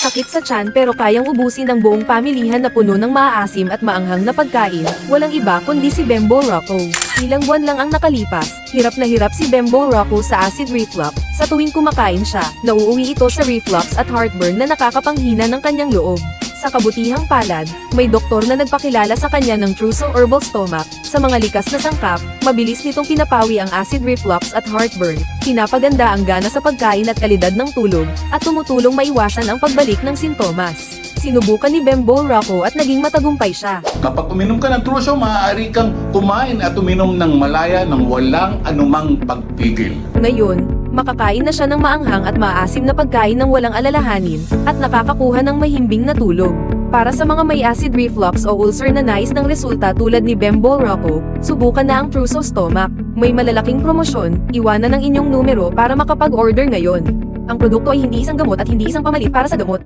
Sakit sa tiyan pero kayang ubusin ng buong pamilihan na puno ng maaasim at maanghang na pagkain, walang iba kundi si Bembo Rocco. Ilang buwan lang ang nakalipas, hirap na hirap si Bembo Rocco sa acid reflux. Sa tuwing kumakain siya, nauuwi ito sa reflux at heartburn na nakakapanghina ng kanyang loob. Sa kabutihang palad, may doktor na nagpakilala sa kanya ng Truso Herbal Stomach. Sa mga likas na sangkap, mabilis nitong pinapawi ang acid reflux at heartburn, pinapaganda ang gana sa pagkain at kalidad ng tulog, at tumutulong maiwasan ang pagbalik ng sintomas. Sinubukan ni Bembo Rocco at naging matagumpay siya. Kapag uminom ka ng Truso, maaari kang kumain at uminom ng malaya ng walang anumang pagpigil. Ngayon, makakain na siya ng maanghang at maasim na pagkain ng walang alalahanin, at nakakakuha ng mahimbing na tulog. Para sa mga may acid reflux o ulcer na nais ng resulta tulad ni Bembo Rocco, subukan na ang Truso Stomach. May malalaking promosyon, iwanan ang inyong numero para makapag-order ngayon. Ang produkto ay hindi isang gamot at hindi isang pamalit para sa gamot.